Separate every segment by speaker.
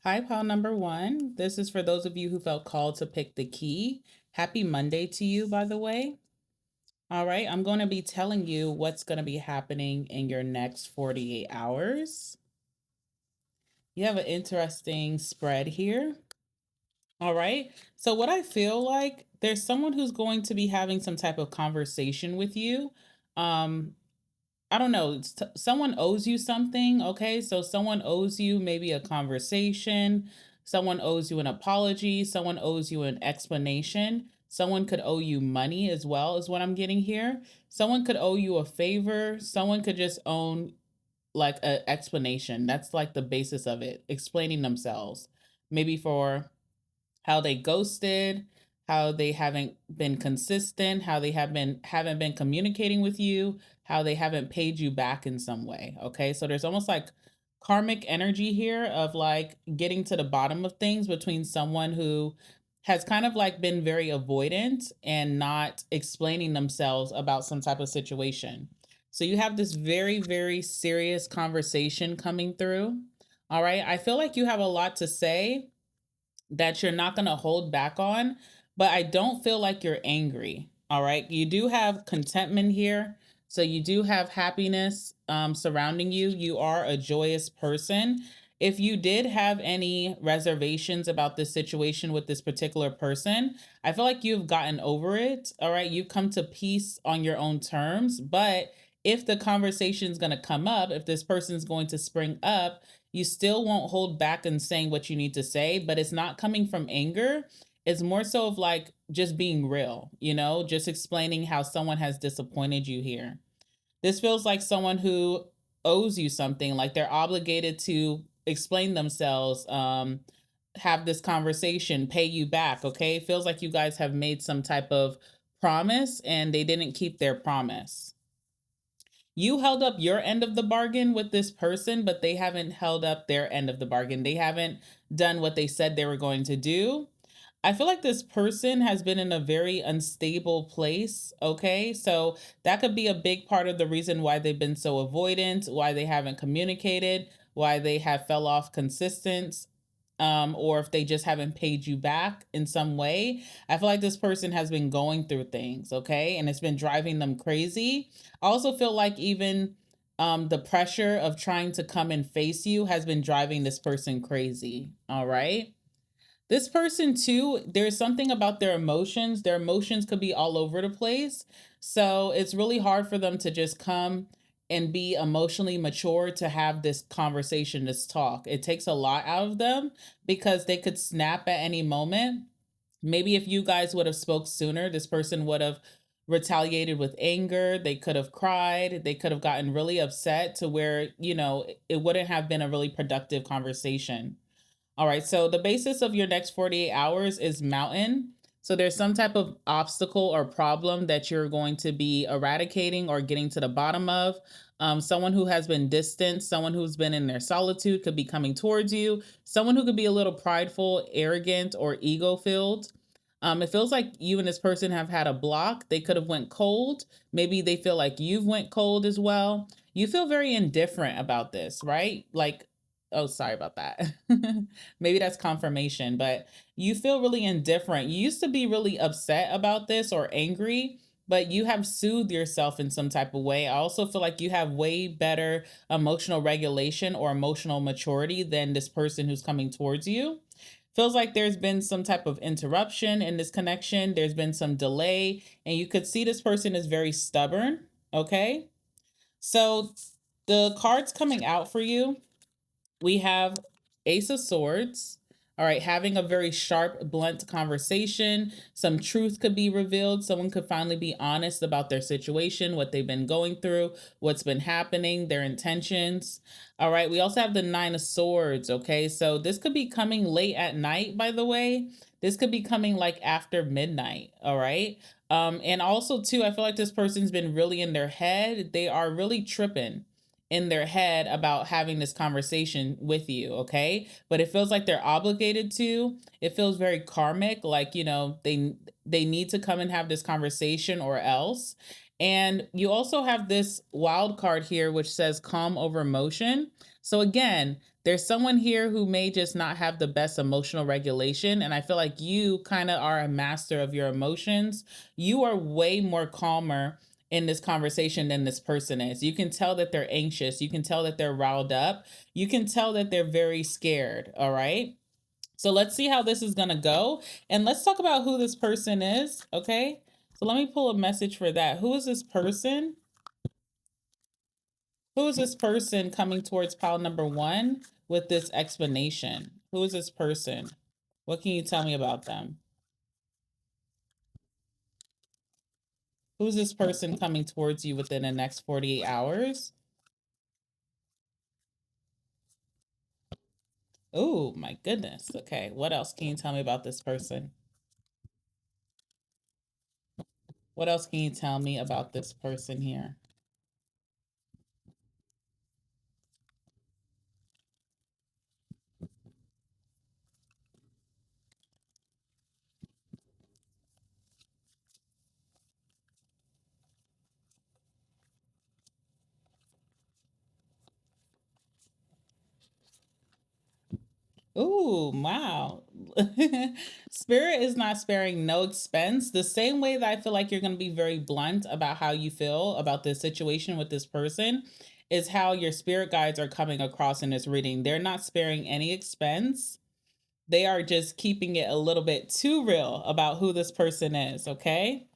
Speaker 1: Hi, pile number one. This is for those of you who felt called to pick the key. Happy Monday to you, by the way. All right, I'm going to be telling you what's going to be happening in your next 48 hours. You have an interesting spread here. All right, so what I feel like, there's someone who's going to be having some type of conversation with you. Um, I don't know, someone owes you something, okay? So someone owes you maybe a conversation, someone owes you an apology, someone owes you an explanation. Someone could owe you money as well, is what I'm getting here. Someone could owe you a favor, someone could just own like an explanation. That's like the basis of it, explaining themselves. Maybe for how they ghosted, how they haven't been consistent, how they haven't been communicating with you, how they haven't paid you back in some way. Okay? So there's almost like karmic energy here of like getting to the bottom of things between someone who has kind of like been very avoidant and not explaining themselves about some type of situation. So you have this very, very serious conversation coming through. All right. I feel like you have a lot to say that you're not going to hold back on, but I don't feel like you're angry. All right. You do have contentment here. So you do have happiness surrounding you. You are a joyous person. If you did have any reservations about this situation with this particular person, I feel like you've gotten over it. All right. You've come to peace on your own terms. But if the conversation is going to come up, if this person's going to spring up, you still won't hold back in saying what you need to say, but it's not coming from anger. It's more so of like just being real, just explaining how someone has disappointed you here. This feels like someone who owes you something, like they're obligated to explain themselves, have this conversation, pay you back. Okay. It feels like you guys have made some type of promise and they didn't keep their promise. You held up your end of the bargain with this person, but they haven't held up their end of the bargain. They haven't done what they said they were going to do. I feel like this person has been in a very unstable place. Okay. So that could be a big part of the reason why they've been so avoidant, why they haven't communicated, why they have fell off consistent, or if they just haven't paid you back in some way. I feel like this person has been going through things, okay? And it's been driving them crazy. I also feel like even the pressure of trying to come and face you has been driving this person crazy, all right? This person, too, there's something about their emotions. Their emotions could be all over the place. So it's really hard for them to just come and be emotionally mature to have this conversation, this talk. It takes a lot out of them because they could snap at any moment. Maybe if you guys would have spoke sooner, this person would have retaliated with anger. They could have cried. They could have gotten really upset to where, it wouldn't have been a really productive conversation. All right, so the basis of your next 48 hours is mountain. So there's some type of obstacle or problem that you're going to be eradicating or getting to the bottom of. Someone who has been distant, someone who's been in their solitude could be coming towards you. Someone who could be a little prideful, arrogant, or ego filled. It feels like you and this person have had a block. They could have went cold. Maybe they feel like you've went cold as well. You feel very indifferent about this, right? Like, oh, sorry about that. Maybe that's confirmation, but you feel really indifferent. You used to be really upset about this or angry, but you have soothed yourself in some type of way. I also feel like you have way better emotional regulation or emotional maturity than this person who's coming towards you. Feels like there's been some type of interruption in this connection. There's been some delay, and you could see this person is very stubborn. Okay. So the cards coming out for you, we have Ace of Swords. All right, having a very sharp, blunt conversation. Some truth could be revealed. Someone could finally be honest about their situation, what they've been going through, what's been happening, their intentions. All right, we also have the Nine of Swords. Okay, so this could be coming late at night, by the way. This could be coming like after midnight. All right. And also, too, I feel like this person's been really in their head. They are really tripping in their head about having this conversation with you, okay? But it feels like they're obligated to. It feels very karmic, like, they need to come and have this conversation or else. And you also have this wild card here which says calm over emotion. So again, There's someone here who may just not have the best emotional regulation. And I feel like you kind of are a master of your emotions. You are way more calmer in this conversation than this person is. You can tell that they're anxious. You can tell that they're riled up. You can tell that they're very scared. All right. So let's see how this is going to go. And let's talk about who this person is. Okay. So let me pull a message for that. Who is this person? Who is this person coming towards pile number one with this explanation? Who is this person? What can you tell me about them? Who's this person coming towards you within the next 48 hours? Oh, my goodness. Okay. What else can you tell me about this person? What else can you tell me about this person here? Ooh, wow. Spirit is not sparing no expense. The same way that I feel like you're going to be very blunt about how you feel about this situation with this person is how your spirit guides are coming across in this reading. They're not sparing any expense. They are just keeping it a little bit too real about who this person is, okay?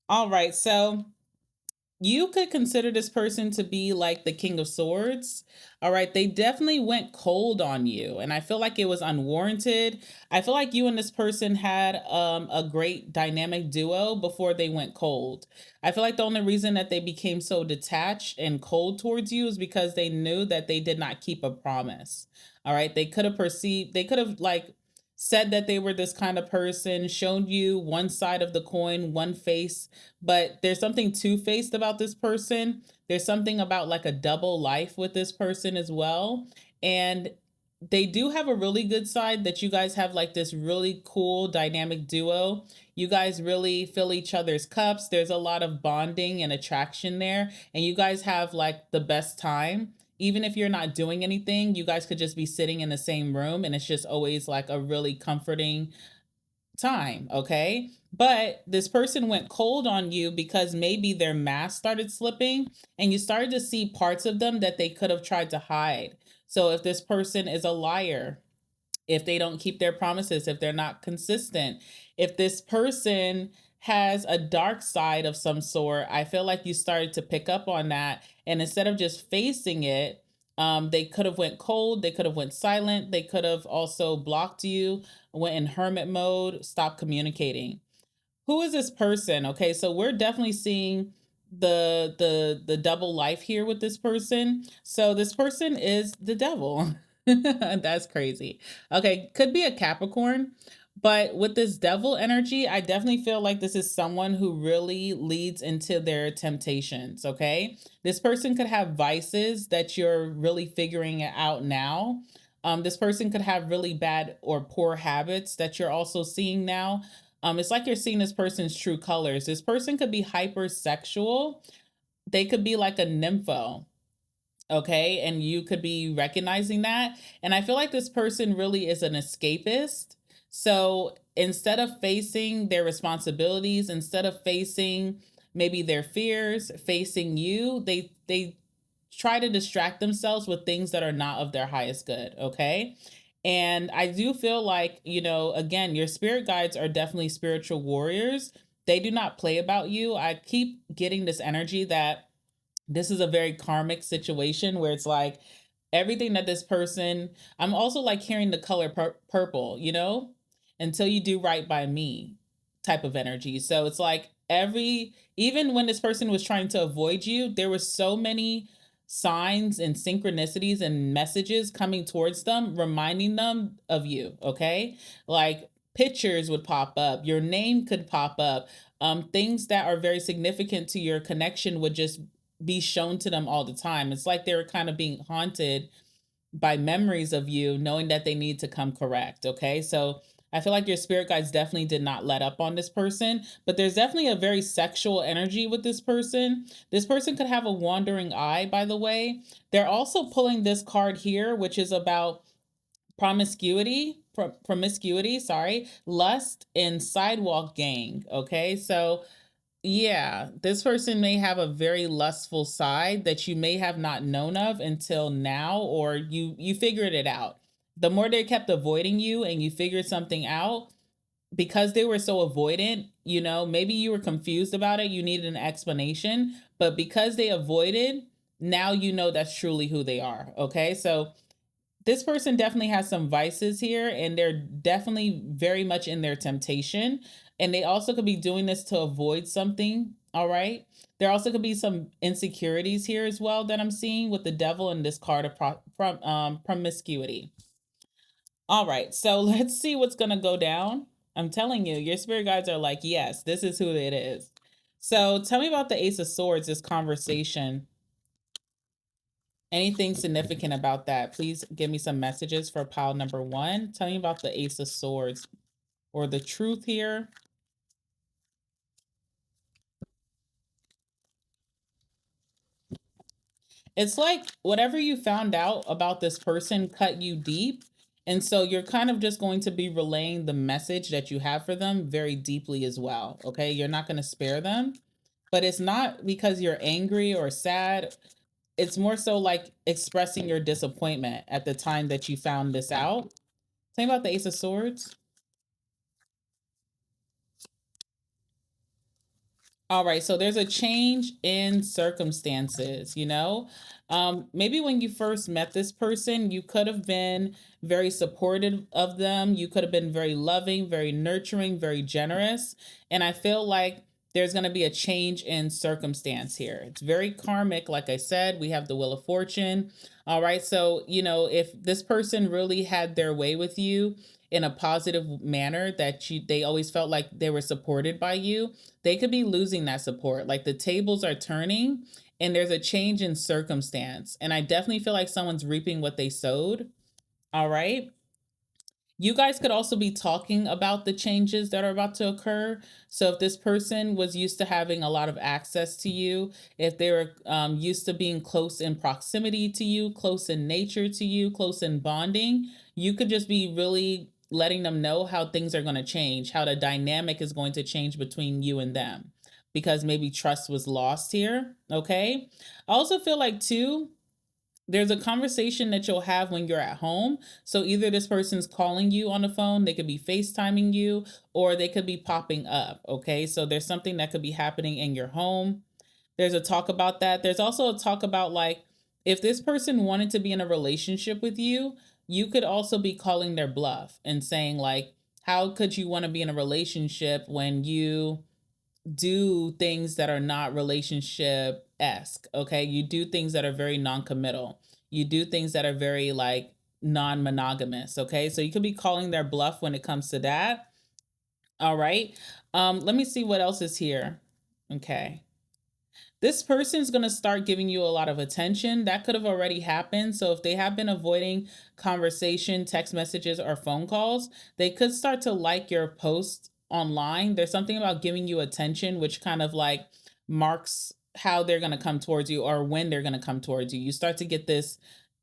Speaker 1: All right, so you could consider this person to be like the King of Swords. All right. They definitely went cold on you. And I feel like it was unwarranted. I feel like you and this person had a great dynamic duo before they went cold. I feel like the only reason that they became so detached and cold towards you is because they knew that they did not keep a promise. All right. They could have like said that they were this kind of person, shown you one side of the coin, one face, but there's something two-faced about this person. There's something about like a double life with this person as well. And they do have a really good side that you guys have like this really cool dynamic duo. You guys really fill each other's cups. There's a lot of bonding and attraction there. And you guys have like the best time. Even if you're not doing anything, you guys could just be sitting in the same room and it's just always like a really comforting time, okay? But this person went cold on you because maybe their mask started slipping and you started to see parts of them that they could have tried to hide. So if this person is a liar, if they don't keep their promises, if they're not consistent, if this person has a dark side of some sort, I feel like you started to pick up on that. And instead of just facing it, they could have went cold, they could have went silent, they could have also blocked you, went in hermit mode, stopped communicating. Who is this person? Okay, so we're definitely seeing the double life here with this person. So this person is the devil. That's crazy. Okay, could be a Capricorn, but with this devil energy, I definitely feel like this is someone who really leads into their temptations, okay? This person could have vices that you're really figuring it out now. This person could have really bad or poor habits that you're also seeing now. It's like you're seeing this person's true colors. This person could be hypersexual. They could be like a nympho, okay? And you could be recognizing that. And I feel like this person really is an escapist. So instead of facing their responsibilities, instead of facing maybe their fears, facing you, they try to distract themselves with things that are not of their highest good, okay? And I do feel like, you know, again, your spirit guides are definitely spiritual warriors. They do not play about you. I keep getting this energy that this is a very karmic situation where it's like everything that this person, I'm also like hearing the color purple, you know, until you do right by me type of energy. So it's like even when this person was trying to avoid you, there were so many signs and synchronicities and messages coming towards them, reminding them of you. Okay. Like pictures would pop up, your name could pop up. Things that are very significant to your connection would just be shown to them all the time. It's like they were kind of being haunted by memories of you, knowing that they need to come correct. Okay. So I feel like your spirit guides definitely did not let up on this person, but there's definitely a very sexual energy with this person. This person could have a wandering eye, by the way. They're also pulling this card here, which is about promiscuity, sorry, lust, and sidewalk gang. Okay, so yeah, this person may have a very lustful side that you may have not known of until now, or you figured it out. The more they kept avoiding you and you figured something out, because they were so avoidant, maybe you were confused about it, you needed an explanation, but because they avoided, now you know that's truly who they are. Okay, so this person definitely has some vices here, and they're definitely very much in their temptation, and they also could be doing this to avoid something. All right, there also could be some insecurities here as well that I'm seeing with the devil and this card of promiscuity. All right, so let's see what's gonna go down. I'm telling you, your spirit guides are like, yes, this is who it is. So tell me about the Ace of Swords, this conversation. Anything significant about that? Please give me some messages for pile number one. Tell me about the Ace of Swords or the truth here. It's like whatever you found out about this person cut you deep. And so you're kind of just going to be relaying the message that you have for them very deeply as well. Okay. You're not going to spare them, but it's not because you're angry or sad. It's more so like expressing your disappointment at the time that you found this out. Tell me about the Ace of Swords. All right, so there's a change in circumstances, Maybe when you first met this person, you could have been very supportive of them. You could have been very loving, very nurturing, very generous. And I feel like there's going to be a change in circumstance here. It's very karmic. Like I said, we have the Wheel of Fortune. All right, so, if this person really had their way with you in a positive manner, that they always felt like they were supported by you, they could be losing that support. Like the tables are turning and there's a change in circumstance. And I definitely feel like someone's reaping what they sowed. All right. You guys could also be talking about the changes that are about to occur. So if this person was used to having a lot of access to you, if they were used to being close in proximity to you, close in nature to you, close in bonding, you could just be really letting them know how things are going to change, how the dynamic is going to change between you and them, because maybe trust was lost here. Okay. I also feel like, too, there's a conversation that you'll have when you're at home. So either this person's calling you on the phone, they could be FaceTiming you, or they could be popping up. Okay. So there's something that could be happening in your home. There's a talk about that. There's also a talk about, like, if this person wanted to be in a relationship with you, you could also be calling their bluff and saying, like, how could you want to be in a relationship when you do things that are not relationship esque? Okay. You do things that are very non committal. You do things that are very, like, non monogamous. Okay. So you could be calling their bluff when it comes to that. All right. Let me see what else is here. Okay. This person's going to start giving you a lot of attention. That could have already happened. So if they have been avoiding conversation, text messages, or phone calls, they could start to like your post online. There's something about giving you attention, which kind of like marks how they're going to come towards you or when they're going to come towards you. You start to get this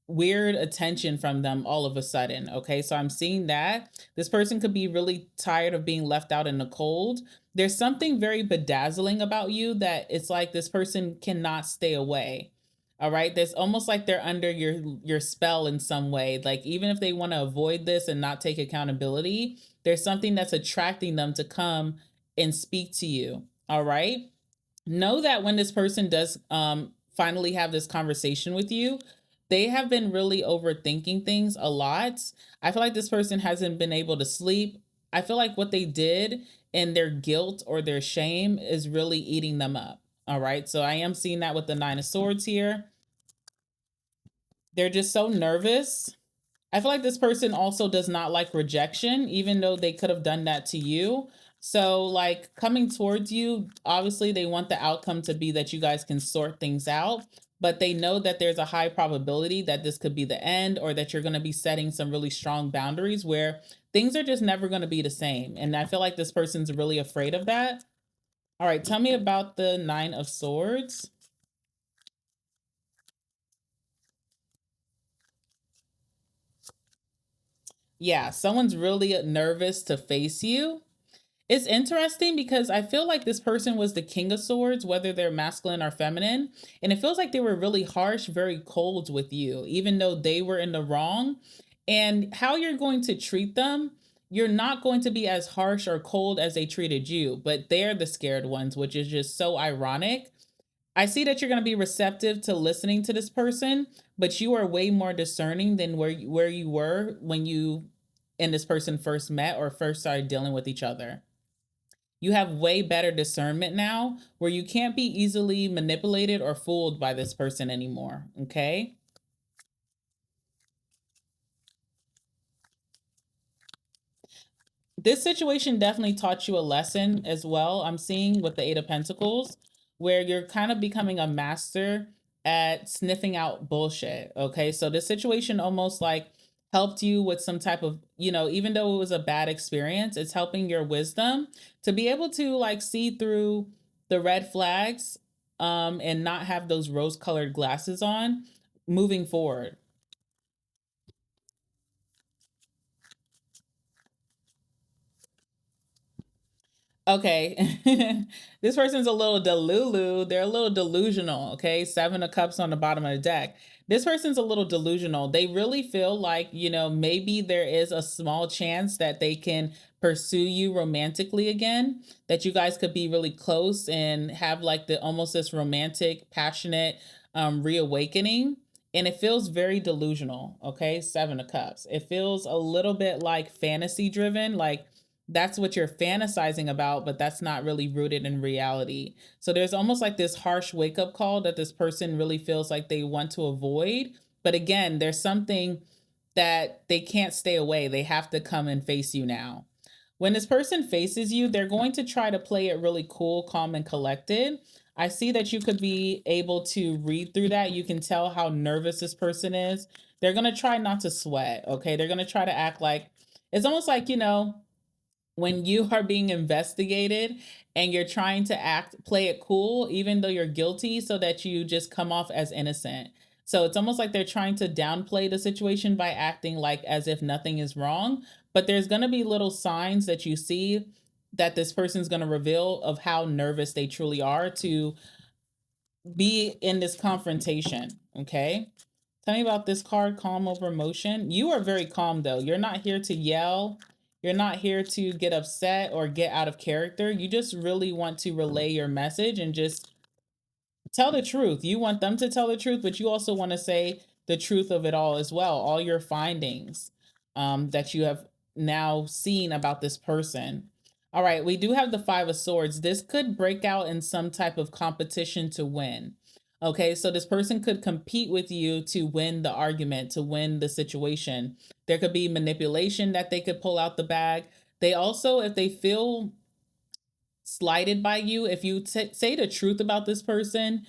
Speaker 1: weird attention from them all of a sudden. Okay, so I'm seeing that this person could be really tired of being left out in the cold. There's something very bedazzling about you that it's like this person cannot stay away. All right, there's almost like they're under your spell in some way. Like, even if they want to avoid this and not take accountability, there's something that's attracting them to come and speak to you. All right, know that when this person does finally have this conversation with you, they have been really overthinking things a lot. I feel like this person hasn't been able to sleep. I feel like what they did and their guilt or their shame is really eating them up. All right. So I am seeing that with the Nine of Swords here. They're just so nervous. I feel like this person also does not like rejection, even though they could have done that to you. So, like, coming towards you, obviously, they want the outcome to be that you guys can sort things out. but they know that there's a high probability that this could be the end, or that you're going to be setting some really strong boundaries where things are just never going to be the same. And I feel like this person's really afraid of that. All right, tell me about the Nine of Swords. Yeah, someone's really nervous to face you. It's interesting because I feel like this person was the King of Swords, whether they're masculine or feminine. And it feels like they were really harsh, very cold with you, even though they were in the wrong. And how you're going to treat them, you're not going to be as harsh or cold as they treated you, but they're the scared ones, which is just so ironic. I see that you're going to be receptive to listening to this person, but you are way more discerning than where you were when you and this person first met or first started dealing with each other. You have way better discernment now where you can't be easily manipulated or fooled by this person anymore. Okay. This situation definitely taught you a lesson as well. I'm seeing with the Eight of Pentacles, where you're kind of becoming a master at sniffing out bullshit. Okay. So this situation almost like helped you with some type of, even though it was a bad experience, it's helping your wisdom to be able to like see through the red flags, and not have those rose colored glasses on moving forward. Okay. This person's a little delulu. They're a little delusional. Okay. Seven of Cups on the bottom of the deck. This person's a little delusional. They really feel like, maybe there is a small chance that they can pursue you romantically again, that you guys could be really close and have like the almost this romantic, passionate reawakening. And it feels very delusional. Okay. Seven of Cups. It feels a little bit like fantasy driven, like, that's what you're fantasizing about, but that's not really rooted in reality. So there's almost like this harsh wake up call that this person really feels like they want to avoid. But again, there's something that they can't stay away. They have to come and face you now. When this person faces you, they're going to try to play it really cool, calm, and collected. I see that you could be able to read through that. You can tell how nervous this person is. They're going to try not to sweat, okay? They're going to try to act like it's almost like, when you are being investigated and you're trying to play it cool even though you're guilty, so that you just come off as innocent. So it's almost like they're trying to downplay the situation by acting like as if nothing is wrong, but there's going to be little signs that you see that this person's going to reveal of how nervous they truly are to be in this confrontation. Okay. Tell me about this card, calm over emotion. You are very calm though. You're not here to yell. You're not here to get upset or get out of character. You just really want to relay your message and just tell the truth. You want them to tell the truth, but you also want to say the truth of it all as well. All your findings that you have now seen about this person. All right, we do have the Five of Swords. This could break out in some type of competition to win. Okay, so this person could compete with you to win the argument, to win the situation. There could be manipulation that they could pull out the bag. They also, if they feel slighted by you, if you say the truth about this person,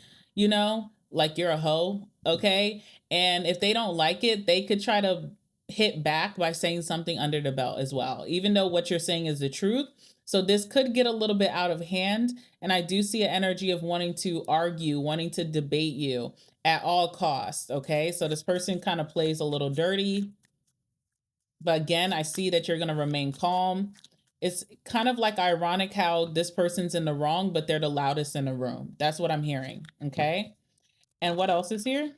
Speaker 1: like you're a hoe, okay? And if they don't like it, they could try to hit back by saying something under the belt as well, even though what you're saying is the truth. So this could get a little bit out of hand. And I do see an energy of wanting to argue, wanting to debate you at all costs, okay? So this person kind of plays a little dirty. But again, I see that you're going to remain calm. It's kind of like ironic how this person's in the wrong, but they're the loudest in the room. That's what I'm hearing. Okay. And what else is here?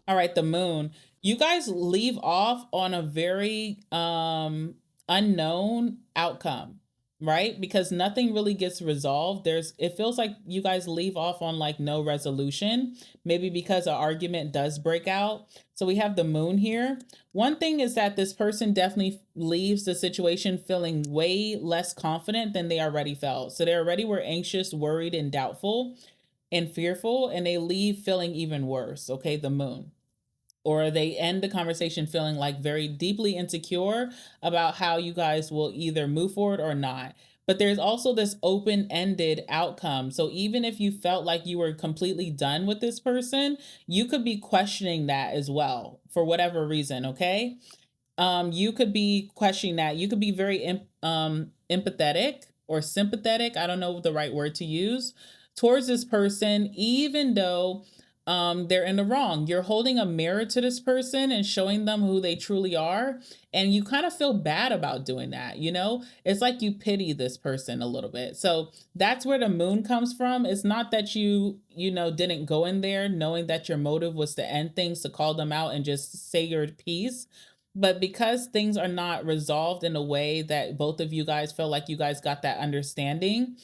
Speaker 1: All right, the moon. You guys leave off on a very unknown outcome, right? Because nothing really gets resolved. It feels like you guys leave off on like no resolution, maybe because an argument does break out. So we have the moon here. One thing is that this person definitely leaves the situation feeling way less confident than they already felt. So they already were anxious, worried, and doubtful and fearful, and they leave feeling even worse. Okay, the moon. or they end the conversation feeling like very deeply insecure about how you guys will either move forward or not. But there's also this open ended outcome. So even if you felt like you were completely done with this person, you could be questioning that as well for whatever reason. Okay. You could be questioning that. You could be very empathetic or sympathetic. I don't know the right word to use towards this person, even though they're in the wrong. You're holding a mirror to this person and showing them who they truly are. And you kind of feel bad about doing that. You know, it's like you pity this person a little bit. So that's where the moon comes from. It's not that you didn't go in there knowing that your motive was to end things, to call them out and just say your piece, but because things are not resolved in a way that both of you guys feel like you guys got that understanding,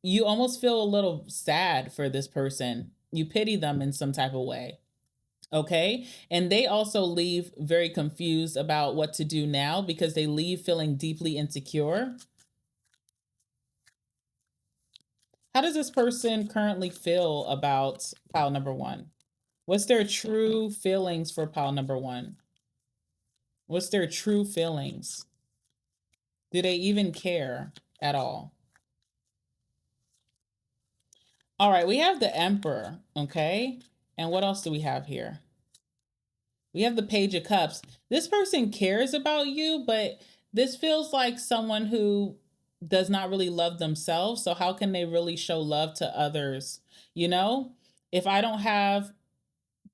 Speaker 1: you almost feel a little sad for this person. You pity them in some type of way. Okay. And they also leave very confused about what to do now because they leave feeling deeply insecure. How does this person currently feel about pile number one? What's their true feelings for pile number one? What's their true feelings? Do they even care at all? All right, we have the Emperor, okay? And what else do we have here? We have the Page of Cups. This person cares about you, but this feels like someone who does not really love themselves. So, how can they really show love to others? You know, if I don't have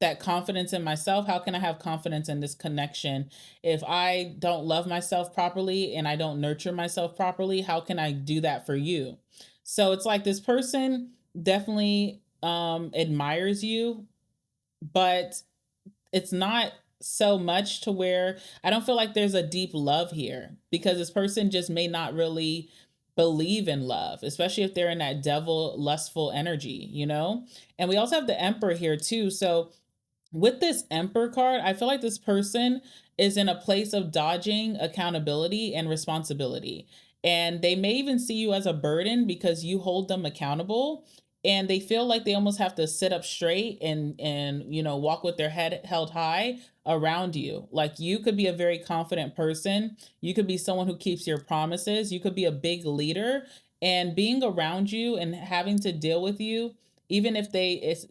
Speaker 1: that confidence in myself, how can I have confidence in this connection? If I don't love myself properly and I don't nurture myself properly, how can I do that for you? So it's like this person definitely admires you, but it's not so much to where I don't feel like there's a deep love here, because this person just may not really believe in love, especially if they're in that devil lustful energy, you know? And we also have the Emperor here too. So with this Emperor card, I feel like this person is in a place of dodging accountability and responsibility. And they may even see you as a burden because you hold them accountable. And they feel like they almost have to sit up straight and walk with their head held high around you. Like, you could be a very confident person. You could be someone who keeps your promises. You could be a big leader. And being around you and having to deal with you, even if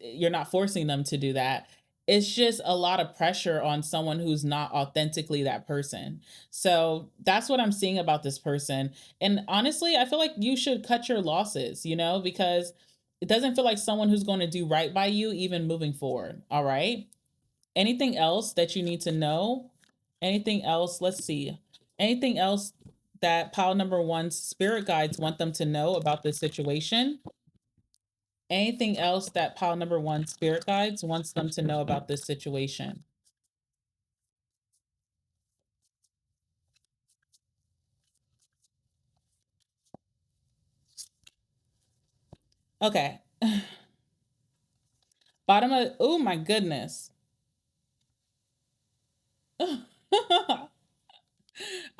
Speaker 1: you're not forcing them to do that, it's just a lot of pressure on someone who's not authentically that person. So that's what I'm seeing about this person. And honestly, I feel like you should cut your losses, because it doesn't feel like someone who's going to do right by you, even moving forward. All right. Anything else that you need to know? Anything else? Let's see. Anything else that pile number one's spirit guides want them to know about this situation? Anything else that pile number one spirit guides wants them to know about this situation? Okay. Bottom of, oh my goodness. All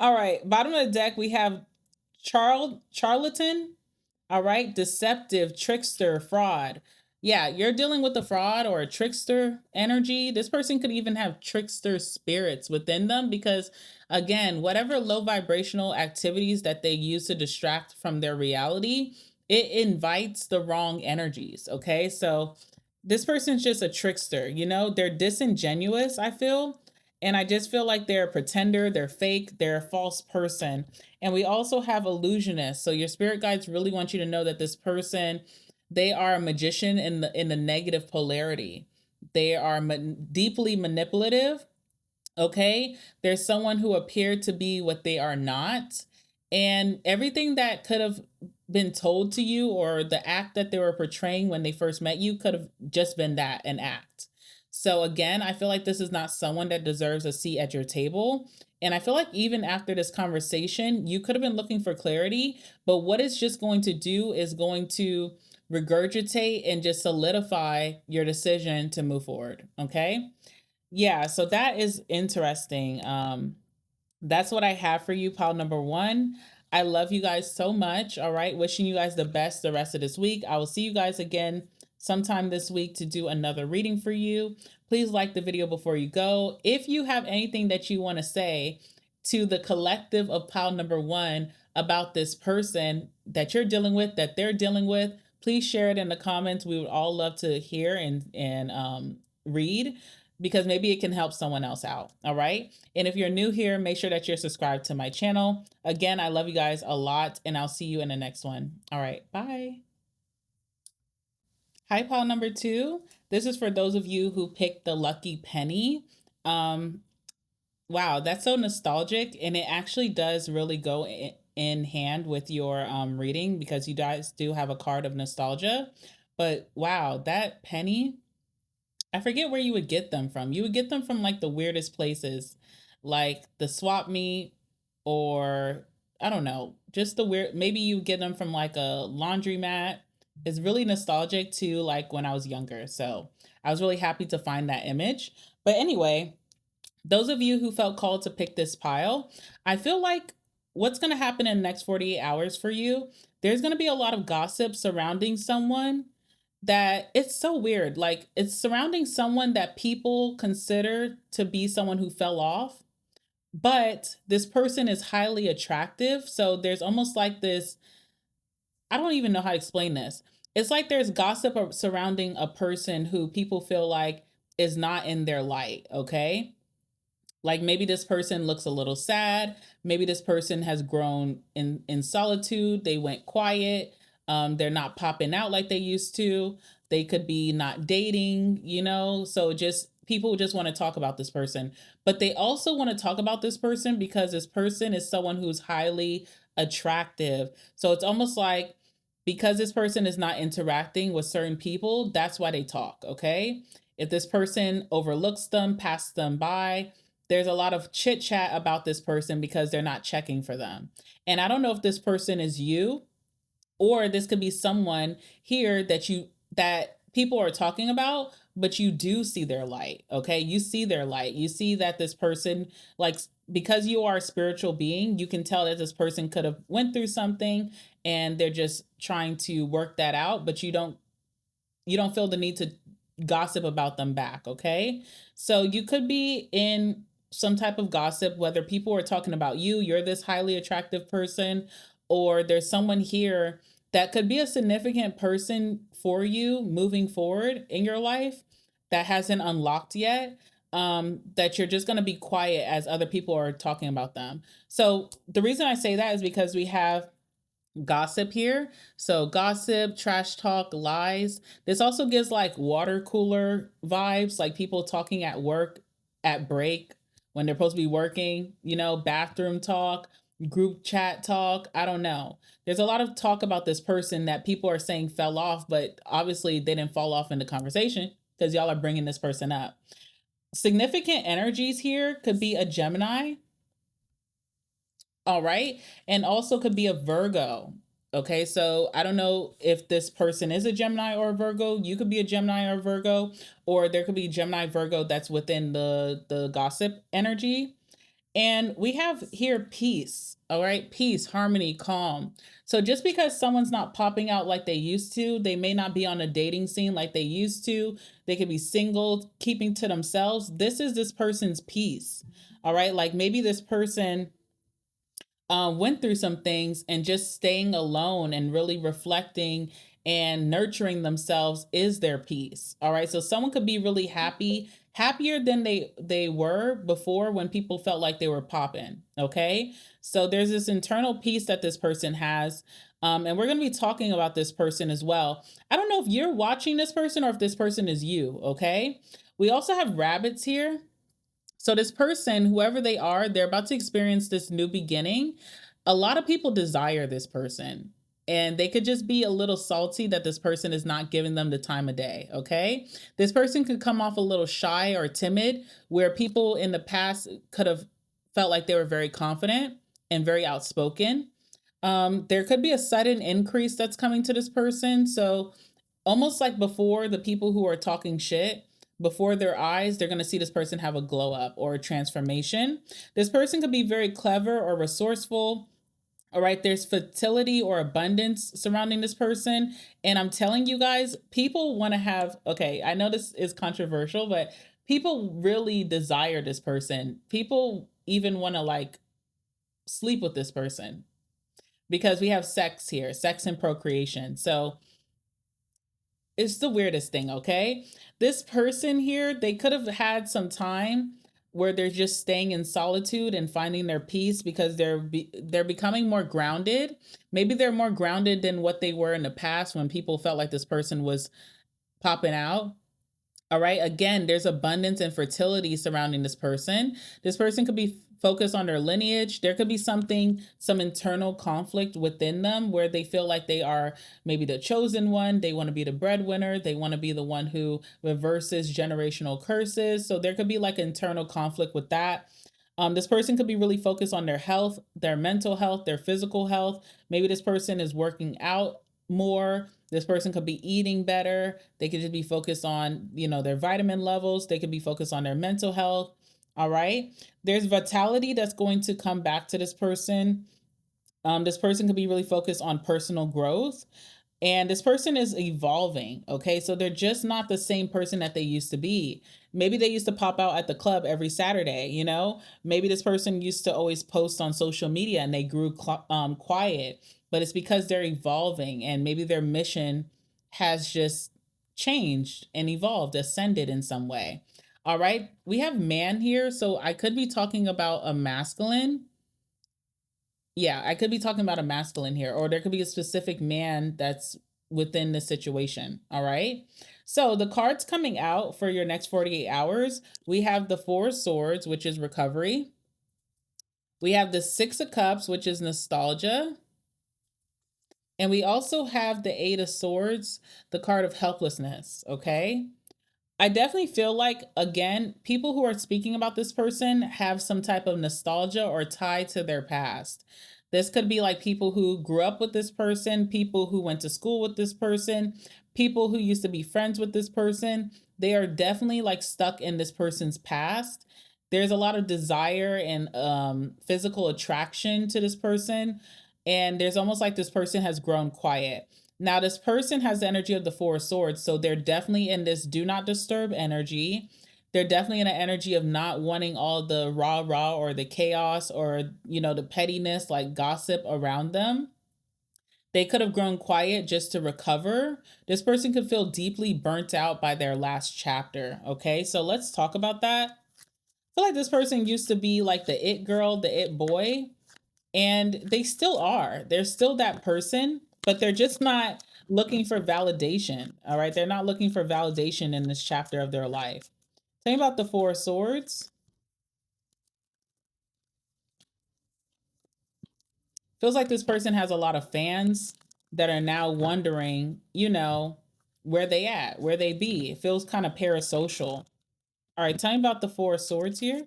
Speaker 1: right. Bottom of the deck, we have charlatan. All right. Deceptive, trickster, fraud. Yeah, you're dealing with a fraud or a trickster energy. This person could even have trickster spirits within them because, again, whatever low vibrational activities that they use to distract from their reality, it invites the wrong energies. Okay. So this person's just a trickster, they're disingenuous, I feel. And I just feel like they're a pretender, they're fake, they're a false person. And we also have illusionists. So your spirit guides really want you to know that this person, they are a magician in the negative polarity. They are deeply manipulative. Okay. There's someone who appeared to be what they are not. And everything that could have been told to you, or the act that they were portraying when they first met you, could have just been that, an act. So again, I feel like this is not someone that deserves a seat at your table. And I feel like even after this conversation, you could have been looking for clarity, but what it's just going to do is going to regurgitate and just solidify your decision to move forward. Okay. Yeah, so that is interesting. That's what I have for you, pile number one. I love you guys so much. All right. Wishing you guys the best the rest of this week. I will see you guys again sometime this week to do another reading for you. Please like the video before you go. If you have anything that you want to say to the collective of pile number one about this person that you're dealing with, that they're dealing with, please share it in the comments. We would all love to hear and read, because maybe it can help someone else out. All right. And if you're new here, make sure that you're subscribed to my channel. Again, I love you guys a lot, and I'll see you in the next one. All right. Bye. Hi, pile number two. This is for those of you who picked the lucky penny. Um, wow, that's so nostalgic, and it actually does really go in hand with your reading, because you guys do have a card of nostalgia. But wow, that penny, I forget where you would get them from. You would get them from like the weirdest places, like the swap meet, or I don't know, just the weird. Maybe you get them from like a laundromat. It's really nostalgic to like when I was younger. So I was really happy to find that image. But anyway, those of you who felt called to pick this pile, I feel like what's going to happen in the next 48 hours for you, there's going to be a lot of gossip surrounding someone that it's so weird. Like it's surrounding someone that people consider to be someone who fell off, but this person is highly attractive. So there's almost like this, I don't even know how to explain this. It's like there's gossip surrounding a person who people feel like is not in their light, okay? Like maybe this person looks a little sad. Maybe this person has grown in solitude. They went quiet. They're not popping out like they used to. They could be not dating, you know? So just people just want to talk about this person. But they also want to talk about this person because this person is someone who's highly attractive. So it's almost like because this person is not interacting with certain people, that's why they talk, okay? If this person overlooks them, passes them by, there's a lot of chit chat about this person because they're not checking for them. And I don't know if this person is you, or this could be someone here that people are talking about, but you do see their light. Okay. You see their light. You see that this person, like, because you are a spiritual being, you can tell that this person could have went through something and they're just trying to work that out, but you don't feel the need to gossip about them back, okay? So you could be in some type of gossip, whether people are talking about you, you're this highly attractive person, or there's someone here that could be a significant person for you moving forward in your life that hasn't unlocked yet. That you're just going to be quiet as other people are talking about them. So the reason I say that is because we have gossip here. So gossip, trash talk, lies. This also gives like water cooler vibes, like people talking at work at break when they're supposed to be working, you know, bathroom talk, group chat talk. I don't know. There's a lot of talk about this person that people are saying fell off, but obviously they didn't fall off in the conversation because y'all are bringing this person up. Significant energies here could be a Gemini, all right. And also could be a Virgo. Okay. So I don't know if this person is a Gemini or a Virgo. You could be a Gemini or a Virgo, or there could be Gemini Virgo that's within the gossip energy. And we have here peace. All right. Peace, harmony, calm. So just because someone's not popping out like they used to, they may not be on a dating scene like they used to. They could be single, keeping to themselves. This is this person's peace. All right. Like maybe this person went through some things, and just staying alone and really reflecting and nurturing themselves is their peace. All right. So someone could be really happy, happier than they were before when people felt like they were popping. Okay. So there's this internal peace that this person has. And we're going to be talking about this person as well. I don't know if you're watching this person or if this person is you. Okay. We also have rabbits here. So this person, whoever they are, they're about to experience this new beginning. A lot of people desire this person, and they could just be a little salty that this person is not giving them the time of day, okay? This person could come off a little shy or timid, where people in the past could have felt like they were very confident and very outspoken. There could be a sudden increase that's coming to this person. So almost like before, the people who are talking shit, before their eyes, they're going to see this person have a glow up or a transformation. This person could be very clever or resourceful. All right, there's fertility or abundance surrounding this person. And I'm telling you guys, people want to have, okay, I know this is controversial, but People really desire this person. People even want to like sleep with this person because we have sex here, sex and procreation. So it's the weirdest thing, okay? This person here, they could have had some time where they're just staying in solitude and finding their peace because they're becoming more grounded. Maybe they're more grounded than what they were in the past when people felt like this person was popping out. All right. Again, there's abundance and fertility surrounding this person. This person could be focused on their lineage. There could be something, some internal conflict within them where they feel like they are maybe the chosen one. They want to be the breadwinner. They want to be the one who reverses generational curses. So there could be like internal conflict with that. This person could be really focused on their health, their mental health, their physical health. Maybe this person is working out more. This person could be eating better. They could just be focused on, their vitamin levels. They could be focused on their mental health. All right. There's vitality that's going to come back to this person. This person could be really focused on personal growth. And this person is evolving. Okay. So they're just not the same person that they used to be. Maybe they used to pop out at the club every Saturday. Maybe this person used to always post on social media and they grew quiet, but it's because they're evolving and maybe their mission has just changed and evolved, ascended in some way. All right. We have man here. So I could be talking about a masculine. Yeah, I could be talking about a masculine here, or there could be a specific man that's within the situation. All right. So the cards coming out for your next 48 hours, we have the Four of Swords, which is recovery. We have the Six of Cups, which is nostalgia. And we also have the Eight of Swords, the card of helplessness. Okay. I definitely feel like, again, people who are speaking about this person have some type of nostalgia or tie to their past. This could be like people who grew up with this person, people who went to school with this person, people who used to be friends with this person. They are definitely like stuck in this person's past. There's a lot of desire and physical attraction to this person. And there's almost like this person has grown quiet. Now, this person has the energy of the Four of Swords, so they're definitely in this do not disturb energy. They're definitely in an energy of not wanting all the rah or the chaos or, the pettiness, like gossip around them. They could have grown quiet just to recover. This person could feel deeply burnt out by their last chapter. Okay, so let's talk about that. I feel like this person used to be like the it girl, the it boy, and they still are. They're still that person, but they're just not looking for validation. All right. They're not looking for validation in this chapter of their life. Tell me about the Four of Swords. Feels like this person has a lot of fans that are now wondering, where they at, where they be. It feels kind of parasocial. All right. Tell me about the Four of Swords here.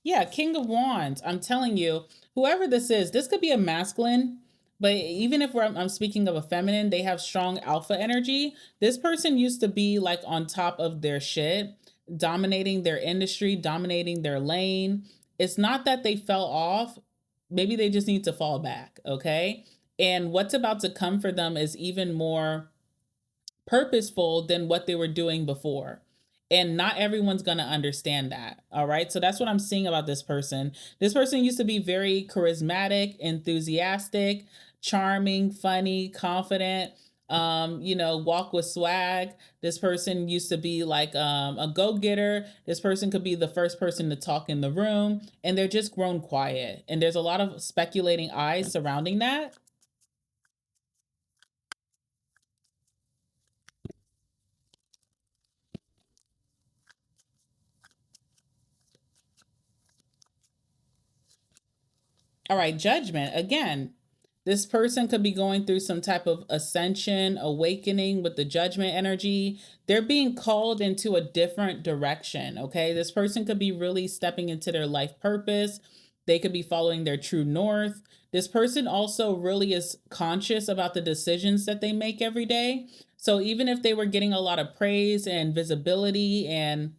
Speaker 1: Yeah, King of Wands. I'm telling you, whoever this could be a masculine, but even if I'm speaking of a feminine, they have strong alpha energy. This person used to be like on top of their shit, dominating their industry, dominating their lane. It's not that they fell off. Maybe they just need to fall back, okay? And what's about to come for them is even more purposeful than what they were doing before. And not everyone's going to understand that. All right. So that's what I'm seeing about this person. This person used to be very charismatic, enthusiastic, charming, funny, confident, walk with swag. This person used to be like a go-getter. This person could be the first person to talk in the room, and they're just grown quiet. And there's a lot of speculating eyes surrounding that. All right, judgment. Again, this person could be going through some type of ascension, awakening with the judgment energy. They're being called into a different direction, okay? This person could be really stepping into their life purpose. They could be following their true north. This person also really is conscious about the decisions that they make every day. So even if they were getting a lot of praise and visibility and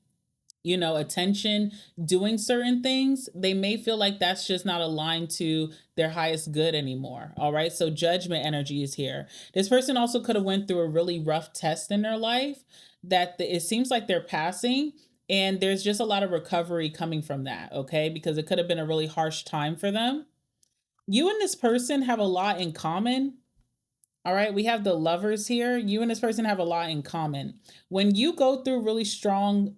Speaker 1: attention doing certain things, they may feel like that's just not aligned to their highest good anymore. All right, so judgment energy is here. This person also could have went through a really rough test in their life that it seems like they're passing, and there's just a lot of recovery coming from that. Okay, because it could have been a really harsh time for them. You and this person have a lot in common. All right, we have the Lovers here. You and this person have a lot in common. When you go through really strong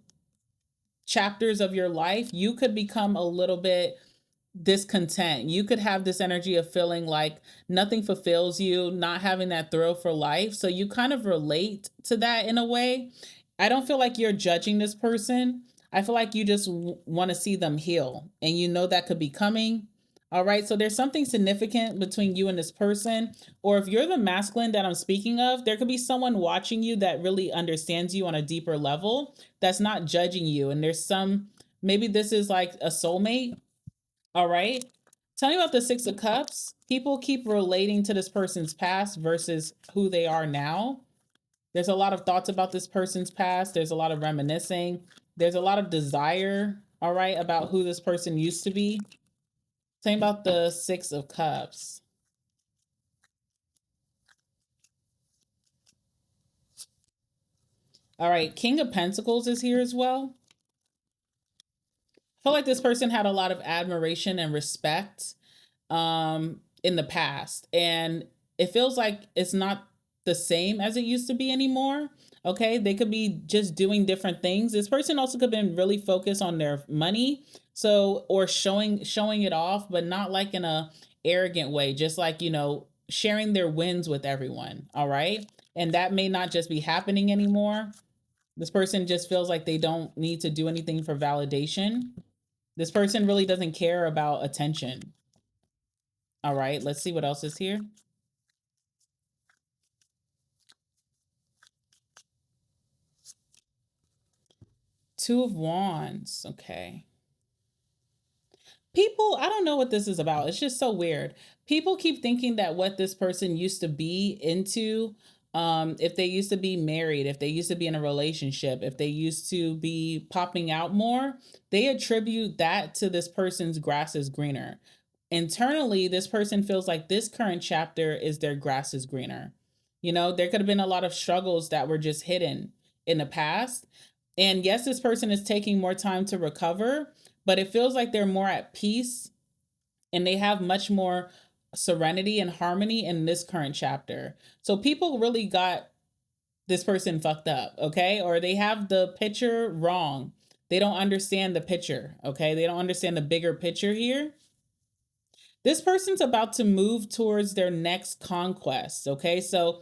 Speaker 1: chapters of your life, you could become a little bit discontent. You could have this energy of feeling like nothing fulfills you, not having that thrill for life. So you kind of relate to that in a way. I don't feel like you're judging this person. I feel like you just want to see them heal, and you know that could be coming. All right, so there's something significant between you and this person. Or if you're the masculine that I'm speaking of, there could be someone watching you that really understands you on a deeper level, that's not judging you. And there's maybe this is like a soulmate. All right. Tell me about the Six of Cups. People keep relating to this person's past versus who they are now. There's a lot of thoughts about this person's past. There's a lot of reminiscing. There's a lot of desire, all right, about who this person used to be. Tell me about the Six of Cups. All right, King of Pentacles is here as well. I feel like this person had a lot of admiration and respect in the past, and it feels like it's not the same as it used to be anymore. Okay, they could be just doing different things. This person also could have been really focused on their money, so or showing it off, but not like in a arrogant way, just like sharing their wins with everyone. All right, and that may not just be happening anymore. This person just feels like they don't need to do anything for validation. This person really doesn't care about attention. All right, let's see what else is here. Two of Wands. Okay. People, I don't know what this is about. It's just so weird. People keep thinking that what this person used to be into, if they used to be married, if they used to be in a relationship, if they used to be popping out more, they attribute that to this person's grass is greener. Internally, this person feels like this current chapter is their grass is greener. There could have been a lot of struggles that were just hidden in the past. And yes, this person is taking more time to recover, but it feels like they're more at peace and they have much more serenity and harmony in this current chapter. So people really got this person fucked up, okay? Or they have the picture wrong. They don't understand the picture, okay? They don't understand the bigger picture here. This person's about to move towards their next conquest, okay? So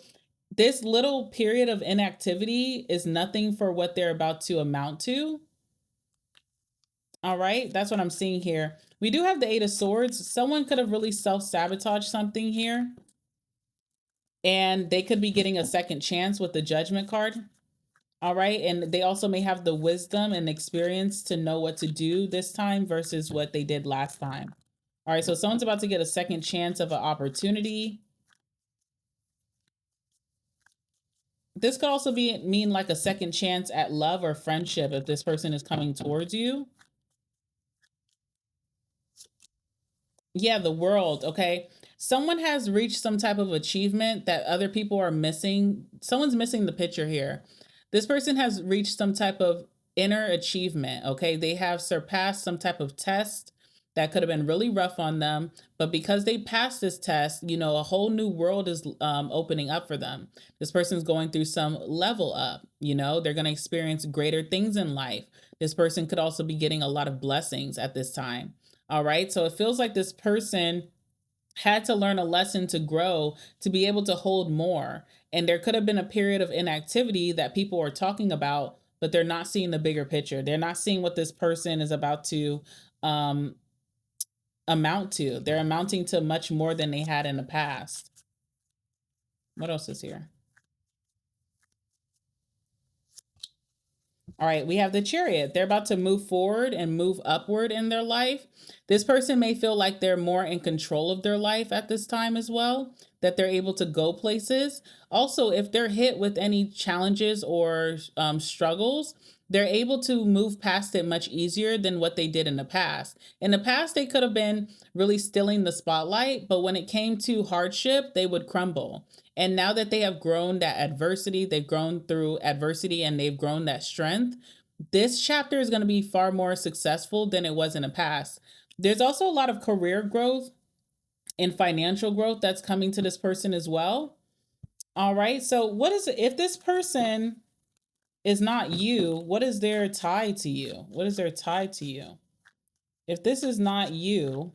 Speaker 1: this little period of inactivity is nothing for what they're about to amount to. All right, that's what I'm seeing here. We do have the Eight of Swords. Someone could have really self-sabotaged something here, and they could be getting a second chance with the Judgment card. All right, and they also may have the wisdom and experience to know what to do this time versus what they did last time. All right, so someone's about to get a second chance of an opportunity. This could also mean like a second chance at love or friendship if this person is coming towards you. Yeah, the World. Okay. Someone has reached some type of achievement that other people are missing. Someone's missing the picture here. This person has reached some type of inner achievement. Okay. They have surpassed some type of test that could have been really rough on them. But because they passed this test, a whole new world is opening up for them. This person's going through some level up. They're going to experience greater things in life. This person could also be getting a lot of blessings at this time. All right. So it feels like this person had to learn a lesson to grow, to be able to hold more. And there could have been a period of inactivity that people are talking about, but they're not seeing the bigger picture. They're not seeing what this person is about to amount to. They're amounting to much more than they had in the past. What else is here? All right, we have the Chariot. They're about to move forward and move upward in their life. This person may feel like they're more in control of their life at this time as well, that they're able to go places. Also, if they're hit with any challenges or struggles, they're able to move past it much easier than what they did in the past. In the past, they could have been really stealing the spotlight, but when it came to hardship, they would crumble. And now that they have grown that adversity, they've grown through adversity and they've grown that strength, this chapter is going to be far more successful than it was in the past. There's also a lot of career growth and financial growth that's coming to this person as well. All right. So, what is it? If this person is not you, what is their tie to you? What is their tie to you? If this is not you,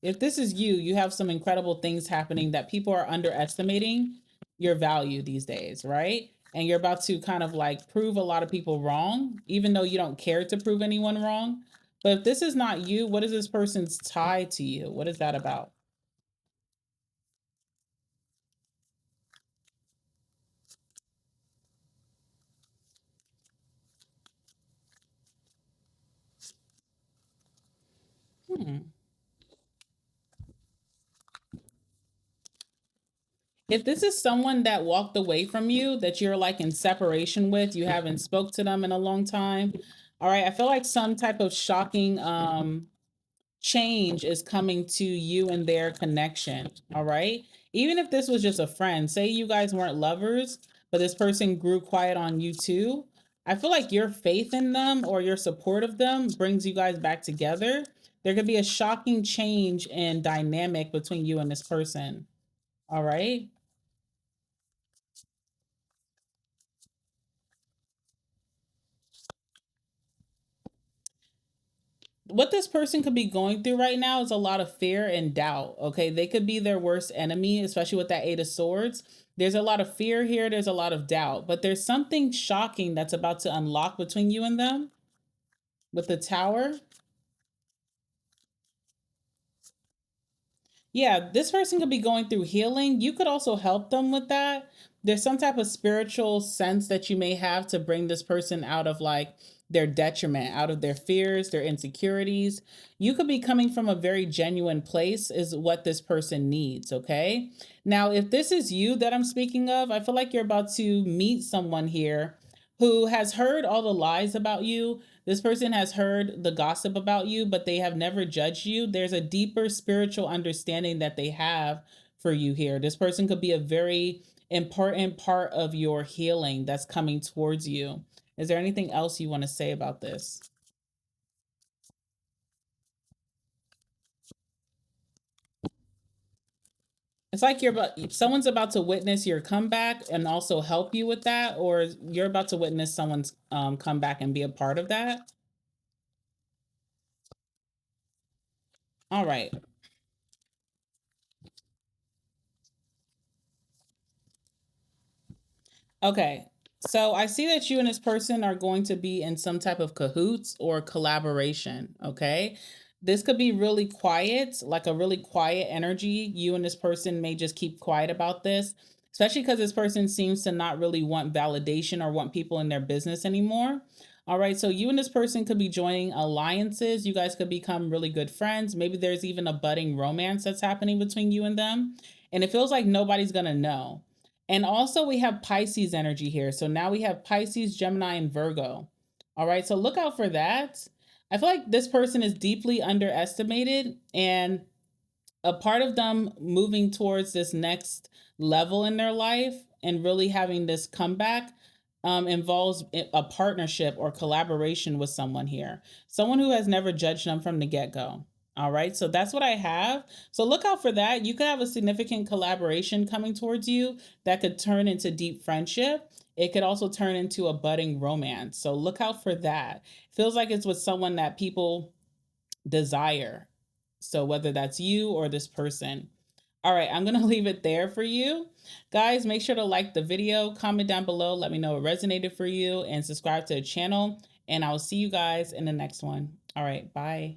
Speaker 1: if this is you, you have some incredible things happening that people are underestimating your value these days, right? And you're about to kind of like prove a lot of people wrong, even though you don't care to prove anyone wrong. But if this is not you, what is this person's tie to you? What is that about? Hmm. If this is someone that walked away from you, that you're like in separation with, you haven't spoke to them in a long time. All right, I feel like some type of shocking change is coming to you and their connection. All right. Even if this was just a friend, say you guys weren't lovers, but this person grew quiet on you too. I feel like your faith in them or your support of them brings you guys back together. There could be a shocking change in dynamic between you and this person. All right. What this person could be going through right now is a lot of fear and doubt. Okay. They could be their worst enemy, especially with that Eight of Swords. There's a lot of fear here. There's a lot of doubt, but there's something shocking that's about to unlock between you and them with the Tower. Yeah, this person could be going through healing. You could also help them with that. There's some type of spiritual sense that you may have to bring this person out of like their detriment, out of their fears, their insecurities. You could be coming from a very genuine place, is what this person needs. Okay. Now, if this is you that I'm speaking of, I feel like you're about to meet someone here who has heard all the lies about you. This person has heard the gossip about you, but they have never judged you. There's a deeper spiritual understanding that they have for you here. This person could be a very important part of your healing that's coming towards you. Is there anything else you want to say about this? It's like you're about someone's about to witness your comeback and also help you with that, or you're about to witness someone's comeback and be a part of that. All right. Okay. So I see that you and this person are going to be in some type of cahoots or collaboration. Okay. This could be really quiet, like a really quiet energy. You and this person may just keep quiet about this, especially because this person seems to not really want validation or want people in their business anymore. All right. So you and this person could be joining alliances. You guys could become really good friends. Maybe there's even a budding romance that's happening between you and them. And it feels like nobody's going to know. And also, we have Pisces energy here. So now we have Pisces, Gemini, and Virgo. All right. So look out for that. I feel like this person is deeply underestimated, and a part of them moving towards this next level in their life and really having this comeback involves a partnership or collaboration with someone here, someone who has never judged them from the get-go. All right, so that's what I have. So look out for that. You could have a significant collaboration coming towards you that could turn into deep friendship. It could also turn into a budding romance. So look out for that. Feels like it's with someone that people desire. So whether that's you or this person. All right, I'm going to leave it there for you. Guys, make sure to like the video, comment down below, let me know what resonated for you, and subscribe to the channel. And I will see you guys in the next one. All right, bye.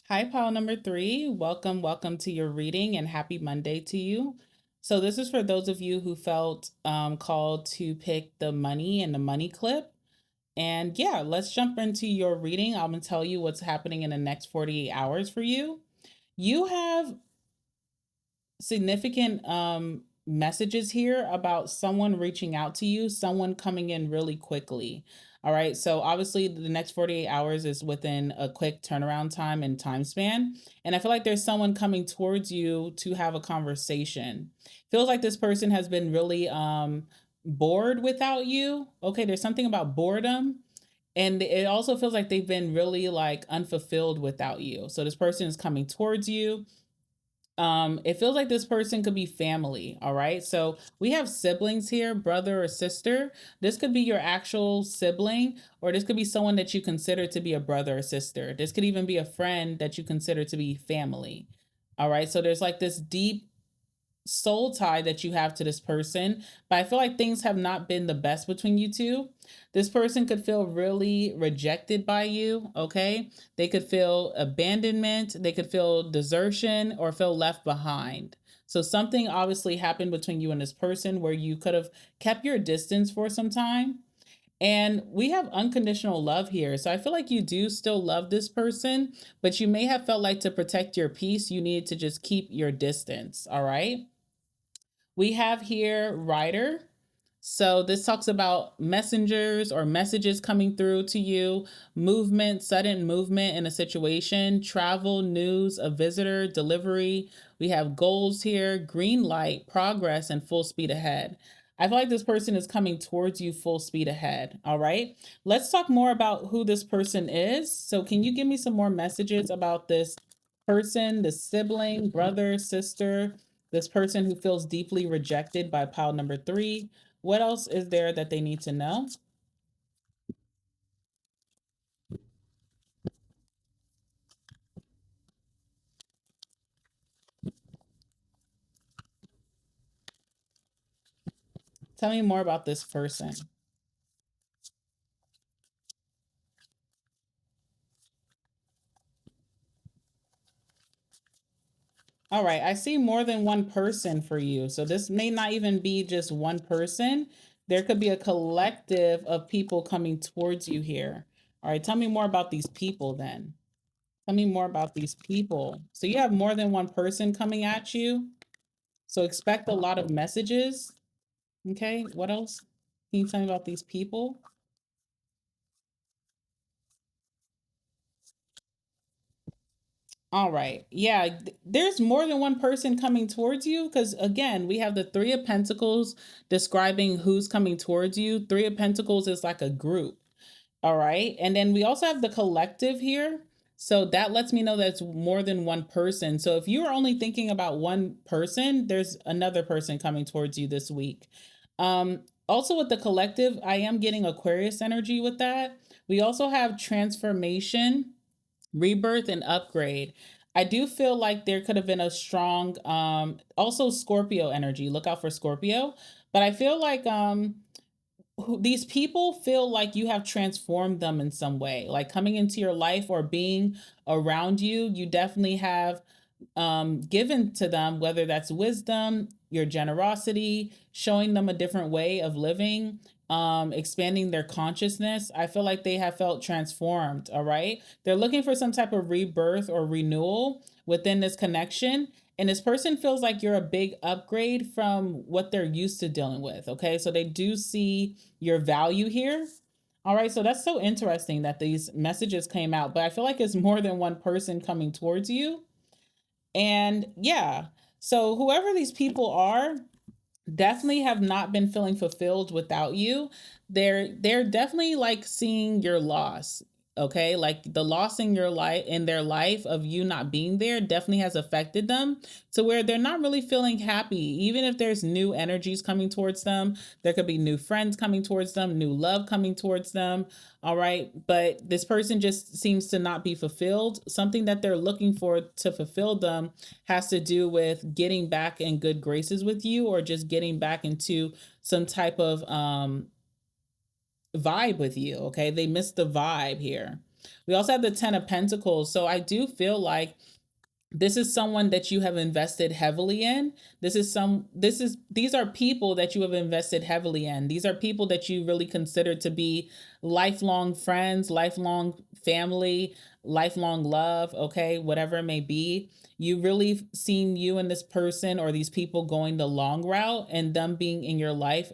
Speaker 1: Hi, pile number 3. Welcome, welcome to your reading and happy Monday to you. So this is for those of you who felt called to pick the money and the money clip. And yeah, let's jump into your reading. I'm going to tell you what's happening in the next 48 hours for you. You have significant messages here about someone reaching out to you, someone coming in really quickly. All right. So obviously the next 48 hours is within a quick turnaround time and time span. And I feel like there's someone coming towards you to have a conversation. Feels like this person has been really bored without you. Okay, there's something about boredom. And it also feels like they've been really like unfulfilled without you. So this person is coming towards you. It feels like this person could be family. All right. So we have siblings here, brother or sister. This could be your actual sibling, or this could be someone that you consider to be a brother or sister. This could even be a friend that you consider to be family. All right. So there's like this deep soul tie that you have to this person, but I feel like things have not been the best between you two. This person could feel really rejected by you, okay? They could feel abandonment, they could feel desertion, or feel left behind. So something obviously happened between you and this person where you could have kept your distance for some time. And we have unconditional love here. So I feel like you do still love this person, but you may have felt like to protect your peace, you needed to just keep your distance. All right. We have here writer. So this talks about messengers or messages coming through to you, movement, sudden movement in a situation, travel, news, a visitor, delivery. We have goals here, green light, progress, and full speed ahead. I feel like this person is coming towards you full speed ahead. All right. Let's talk more about who this person is. So, can you give me some more messages about this person, the sibling, brother, sister, this person who feels deeply rejected by pile number three? What else is there that they need to know? Tell me more about this person. All right, I see more than one person for you. So this may not even be just one person. There could be a collective of people coming towards you here. All right, tell me more about these people then. Tell me more about these people. So you have more than one person coming at you. So expect a lot of messages. Okay, what else? Can you tell me about these people? All right. Yeah, there's more than one person coming towards you because, again, we have the Three of Pentacles describing who's coming towards you. Three of Pentacles is like a group. All right. And then we also have the collective here. So that lets me know that it's more than one person. So if you are only thinking about one person, there's another person coming towards you this week. Also, with the collective, I am getting Aquarius energy with that. We also have transformation, rebirth, and upgrade. I do feel like there could have been a strong also Scorpio energy. Look out for Scorpio. But I feel like these people feel like you have transformed them in some way, like coming into your life or being around you. You definitely have given to them, whether that's wisdom, your generosity, showing them a different way of living, expanding their consciousness. I feel like they have felt transformed. All right. They're looking for some type of rebirth or renewal within this connection. And this person feels like you're a big upgrade from what they're used to dealing with. Okay. So they do see your value here. All right. So that's so interesting that these messages came out, but I feel like it's more than one person coming towards you. And yeah, so whoever these people are, definitely have not been feeling fulfilled without you. They're definitely like seeing your loss. Okay, like the loss in your life, in their life, of you not being there definitely has affected them to where they're not really feeling happy. Even if there's new energies coming towards them, there could be new friends coming towards them, new love coming towards them. All right, but this person just seems to not be fulfilled. Something that they're looking for to fulfill them has to do with getting back in good graces with you, or just getting back into some type of vibe with you. Okay, they missed the vibe here. We also have the Ten of Pentacles. So I do feel like this is someone that you have invested heavily in. These are people that you have invested heavily in. These are people that you really consider to be lifelong friends, lifelong family, lifelong love. Okay, whatever it may be, you really seen you and this person or these people going the long route and them being in your life,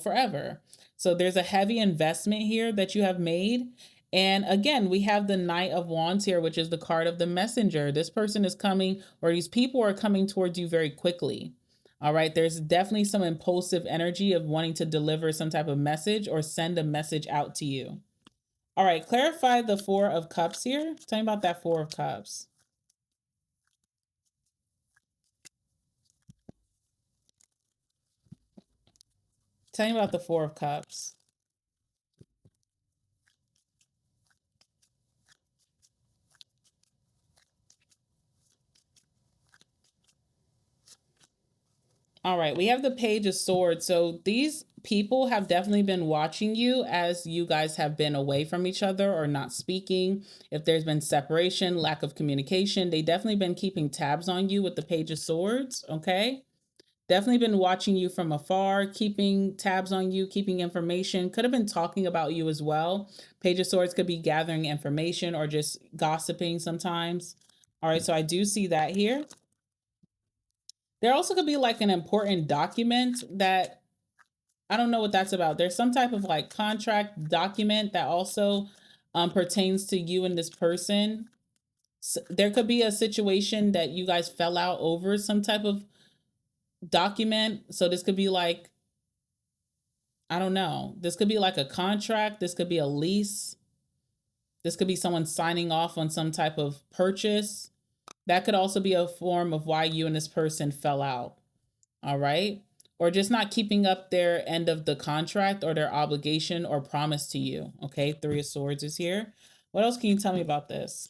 Speaker 1: forever. So there's a heavy investment here that you have made. And again, we have the Knight of Wands here, which is the card of the messenger. This person is coming, or these people are coming towards you very quickly. All right. There's definitely some impulsive energy of wanting to deliver some type of message or send a message out to you. All right. Clarify the Four of Cups here. Tell me about that Four of Cups. Tell me about the Four of Cups. All right, we have the Page of Swords. So these people have definitely been watching you as you guys have been away from each other or not speaking. If there's been separation, lack of communication, they definitely been keeping tabs on you with the Page of Swords, okay? Definitely been watching you from afar, keeping tabs on you, keeping information. Could have been talking about you as well. Page of Swords could be gathering information or just gossiping sometimes. All right, so I do see that here. There also could be like an important document that I don't know what that's about. There's some type of like contract document that also pertains to you and this person. So there could be a situation that you guys fell out over some type of document. So this could be like, I don't know. This could be like a contract. This could be a lease. This could be someone signing off on some type of purchase. That could also be a form of why you and this person fell out. All right. Or just not keeping up their end of the contract or their obligation or promise to you. Okay. Three of Swords is here. What else can you tell me about this?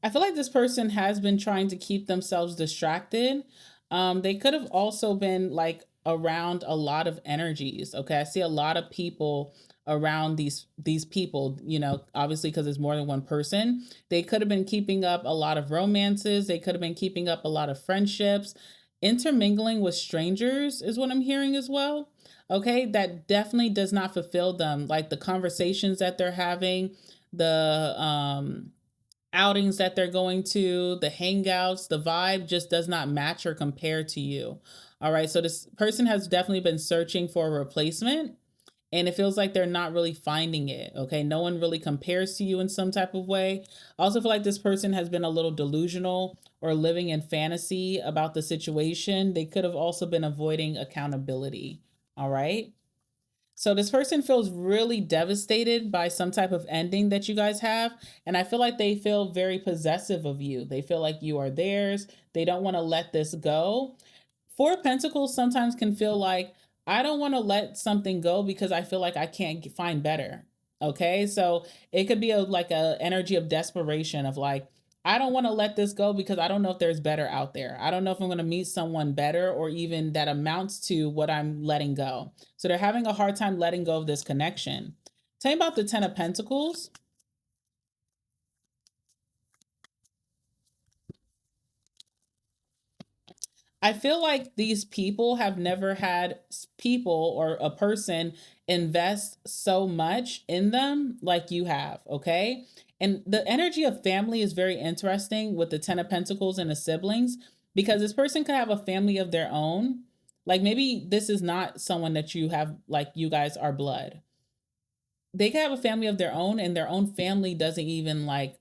Speaker 1: I feel like this person has been trying to keep themselves distracted. They could have also been like around a lot of energies. Okay, I see a lot of people around these people. You know, obviously because there's more than one person. They could have been keeping up a lot of romances. They could have been keeping up a lot of friendships. Intermingling with strangers is what I'm hearing as well. Okay, that definitely does not fulfill them. Like the conversations that they're having, the outings that they're going to, the hangouts, the vibe just does not match or compare to you. All right. So this person has definitely been searching for a replacement and it feels like they're not really finding it. Okay. No one really compares to you in some type of way. I also feel like this person has been a little delusional or living in fantasy about the situation. They could have also been avoiding accountability. All right. So this person feels really devastated by some type of ending that you guys have. And I feel like they feel very possessive of you. They feel like you are theirs. They don't want to let this go. Four of Pentacles sometimes can feel like I don't want to let something go because I feel like I can't find better. Okay, so it could be like a energy of desperation of like I don't want to let this go because I don't know if there's better out there. I don't know if I'm going to meet someone better or even that amounts to what I'm letting go. So they're having a hard time letting go of this connection. Tell me about the Ten of Pentacles. I feel like these people have never had people or a person invest so much in them like you have, okay? And the energy of family is very interesting with the Ten of Pentacles and the siblings because this person could have a family of their own. Like maybe this is not someone that you have, like you guys are blood. They could have a family of their own and their own family doesn't even like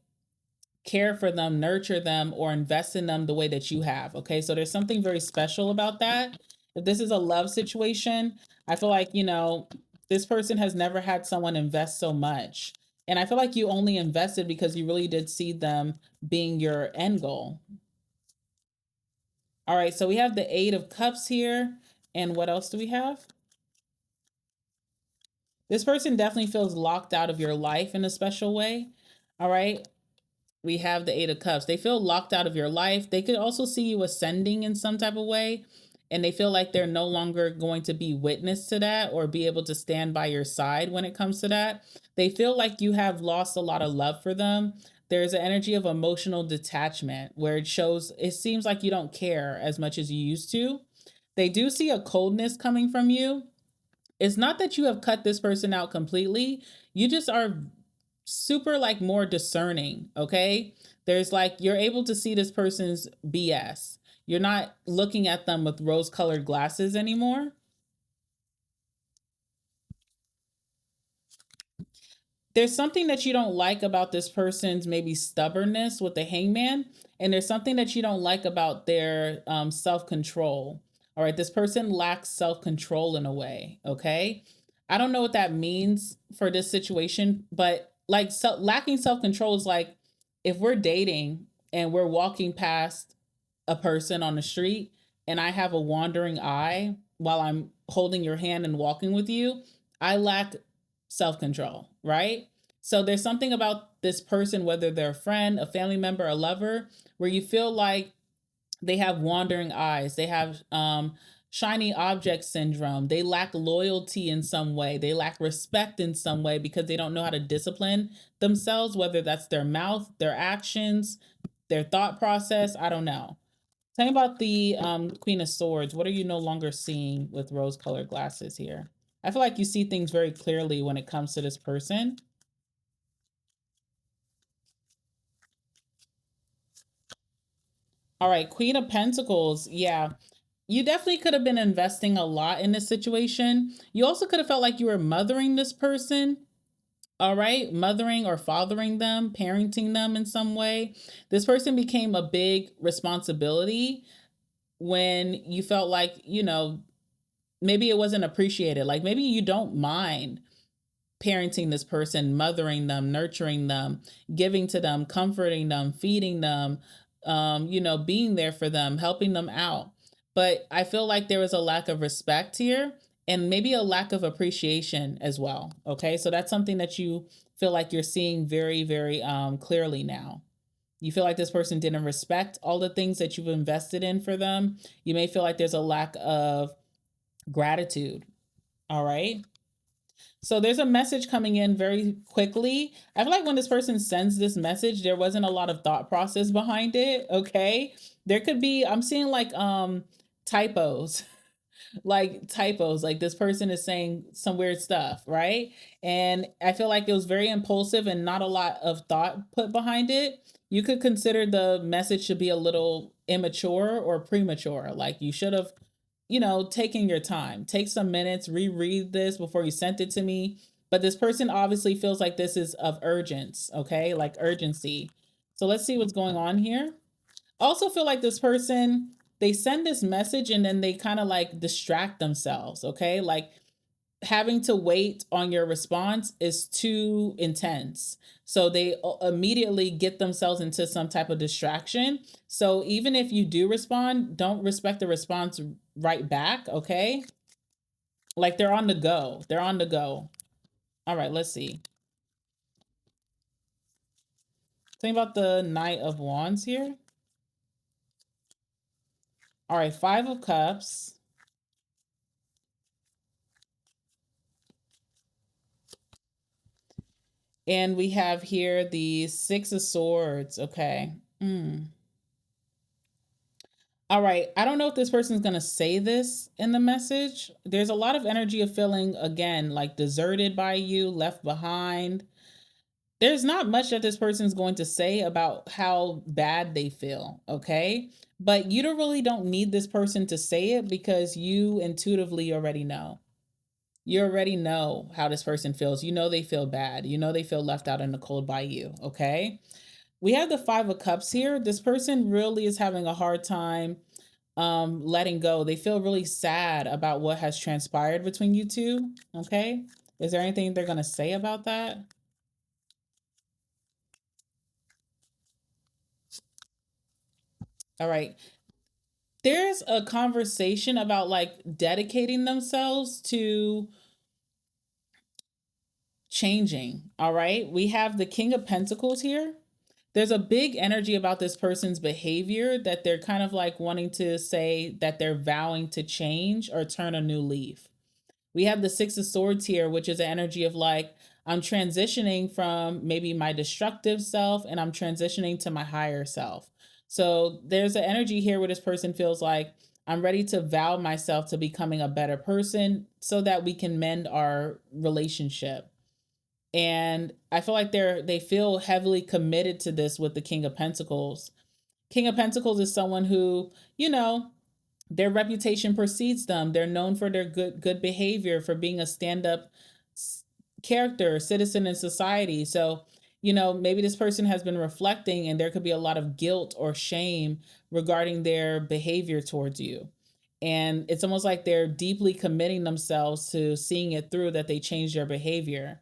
Speaker 1: care for them, nurture them, or invest in them the way that you have. Okay. So there's something very special about that. If this is a love situation, I feel like, this person has never had someone invest so much. And I feel like you only invested because you really did see them being your end goal. All right. So we have the Eight of Cups here. And what else do we have? This person definitely feels locked out of your life in a special way. All right. We have the Eight of Cups. They feel locked out of your life. They could also see you ascending in some type of way, and they feel like they're no longer going to be witness to that or be able to stand by your side when it comes to that. They feel like you have lost a lot of love for them. There's an energy of emotional detachment where it shows, it seems like you don't care as much as you used to. They do see a coldness coming from you. It's not that you have cut this person out completely. You just are super like more discerning, okay? There's like you're able to see this person's BS. You're not looking at them with rose-colored glasses anymore. There's something that you don't like about this person's maybe stubbornness with the hangman, and there's something that you don't like about their self-control. All right, this person lacks self-control in a way, okay? I don't know what that means for this situation, but like lacking self-control is like if we're dating and we're walking past a person on the street and I have a wandering eye while I'm holding your hand and walking with you, I lack self control, right? So there's something about this person, whether they're a friend, a family member, a lover, where you feel like they have wandering eyes. They have shiny object syndrome. They lack loyalty in some way. They lack respect in some way because they don't know how to discipline themselves, whether that's their mouth, their actions, their thought process. I don't know. Tell me about the Queen of Swords. What are you no longer seeing with rose-colored glasses here? I feel like you see things very clearly when it comes to this person. All right, Queen of Pentacles. Yeah, you definitely could have been investing a lot in this situation. You also could have felt like you were mothering this person. All right, mothering or fathering them, parenting them in some way. This person became a big responsibility when you felt like, maybe it wasn't appreciated. Like maybe you don't mind parenting this person, mothering them, nurturing them, giving to them, comforting them, feeding them, being there for them, helping them out. But I feel like there was a lack of respect here and maybe a lack of appreciation as well. Okay. So that's something that you feel like you're seeing very, very clearly now. You feel like this person didn't respect all the things that you've invested in for them. You may feel like there's a lack of gratitude. All right. So there's a message coming in very quickly. I feel like when this person sends this message, there wasn't a lot of thought process behind it. Okay. There could be, I'm seeing like typos, like typos, like this person is saying some weird stuff, right? And I feel like it was very impulsive and not a lot of thought put behind it. You could consider the message to be a little immature or premature. Like you should have taking your time. Take some minutes, reread this before you sent it to me. But this person obviously feels like this is of urgence, okay? Like urgency. So let's see what's going on here. Also feel like this person, they send this message and then they kind of like distract themselves, okay? Like having to wait on your response is too intense. So they immediately get themselves into some type of distraction. So even if you do respond, don't respect the response right back, okay? Like they're on the go. They're on the go. All right, let's see. Think about the Knight of Wands here. All right, Five of Cups. And we have here the Six of Swords. Okay. All right. I don't know if this person's going to say this in the message. There's a lot of energy of feeling, again, like deserted by you, left behind. There's not much that this person's going to say about how bad they feel. Okay. But you don't need this person to say it because you intuitively already know. You already know how this person feels. You know they feel bad. You know they feel left out in the cold by you. Okay. We have the Five of Cups here. This person really is having a hard time letting go. They feel really sad about what has transpired between you two. Okay. Is there anything they're going to say about that? All right. There's a conversation about like dedicating themselves to changing. All right. We have the King of Pentacles here. There's a big energy about this person's behavior that they're kind of like wanting to say that they're vowing to change or turn a new leaf. We have the Six of Swords here, which is an energy of like, I'm transitioning from maybe my destructive self and I'm transitioning to my higher self. So there's an energy here where this person feels like I'm ready to vow myself to becoming a better person so that we can mend our relationship. And I feel like they feel heavily committed to this with the King of Pentacles. King of Pentacles is someone who, their reputation precedes them. They're known for their good behavior, for being a stand-up character, citizen in society. So, maybe this person has been reflecting and there could be a lot of guilt or shame regarding their behavior towards you. And it's almost like they're deeply committing themselves to seeing it through, that they change their behavior.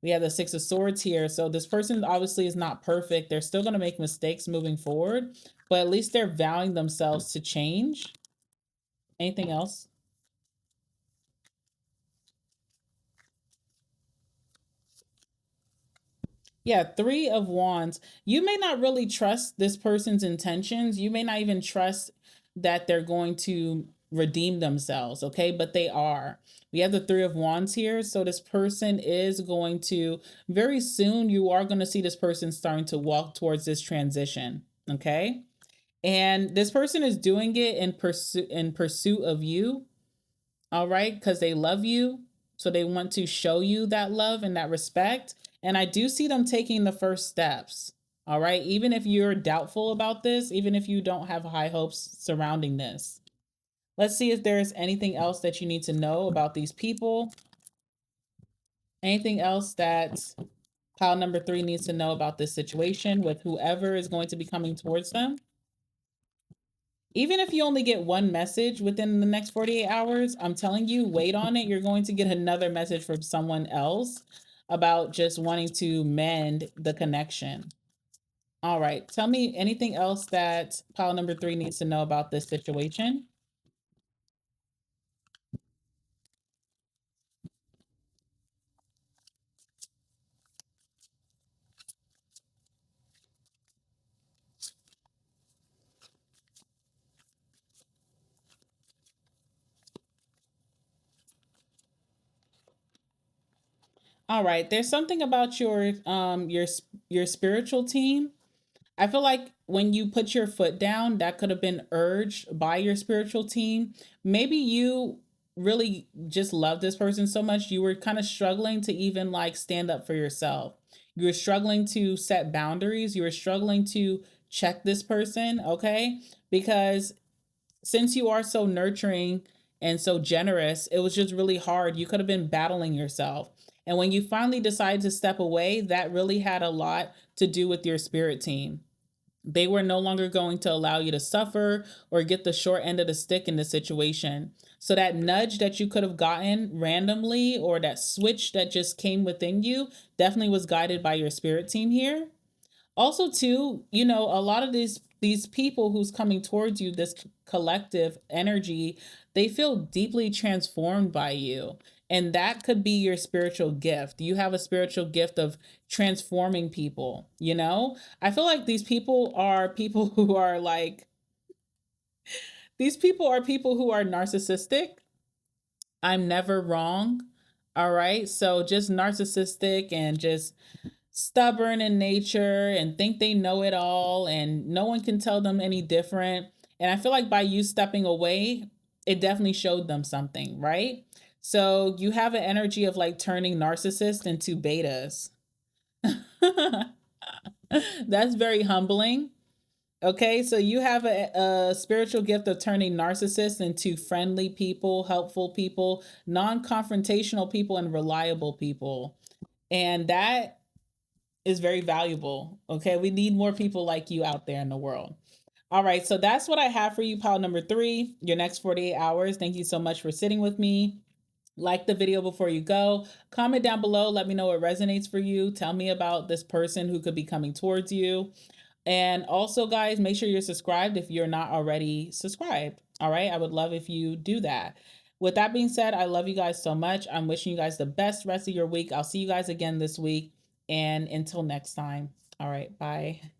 Speaker 1: We have the Six of Swords here. So this person obviously is not perfect. They're still going to make mistakes moving forward, but at least they're vowing themselves to change. Anything else? Yeah, Three of Wands. You may not really trust this person's intentions. You may not even trust that they're going to redeem themselves, okay? But they are. We have the Three of Wands here. So this person is going to, very soon, you are going to see this person starting to walk towards this transition, okay? And this person is doing it in pursuit of you, all right? Because they love you. So they want to show you that love and that respect. And I do see them taking the first steps, all right? Even if you're doubtful about this, even if you don't have high hopes surrounding this. Let's see if there's anything else that you need to know about these people. Anything else that pile number 3 needs to know about this situation with whoever is going to be coming towards them. Even if you only get one message within the next 48 hours, I'm telling you, wait on it. You're going to get another message from someone else about just wanting to mend the connection. All right. Tell me anything else that pile number 3 needs to know about this situation. All right. There's something about your spiritual team. I feel like when you put your foot down, that could have been urged by your spiritual team. Maybe you really just love this person so much, you were kind of struggling to even like stand up for yourself. You were struggling to set boundaries. You were struggling to check this person, okay? Because since you are so nurturing and so generous, it was just really hard. You could have been battling yourself. And when you finally decided to step away, that really had a lot to do with your spirit team. They were no longer going to allow you to suffer or get the short end of the stick in the situation. So that nudge that you could have gotten randomly, or that switch that just came within you, definitely was guided by your spirit team here. Also too, a lot of these people who's coming towards you, this collective energy, they feel deeply transformed by you. And that could be your spiritual gift. You have a spiritual gift of transforming people. I feel like these people are people who are like, these people are people who are narcissistic. I'm never wrong. All right. So just narcissistic and just stubborn in nature and think they know it all and no one can tell them any different. And I feel like by you stepping away, it definitely showed them something, right? So you have an energy of like turning narcissists into betas. That's very humbling. Okay, so you have a spiritual gift of turning narcissists into friendly people, helpful people, non confrontational people, and reliable people. And that is very valuable. Okay, we need more people like you out there in the world. All right, so that's what I have for you, pile number 3, your next 48 hours. Thank you so much for sitting with me. Like the video before you go. Comment down below. Let me know what resonates for you. Tell me about this person who could be coming towards you. And also, guys, make sure you're subscribed if you're not already subscribed. All right, I would love if you do that. With that being said, I love you guys so much. I'm wishing you guys the best rest of your week. I'll see you guys again this week. And until next time. All right, bye.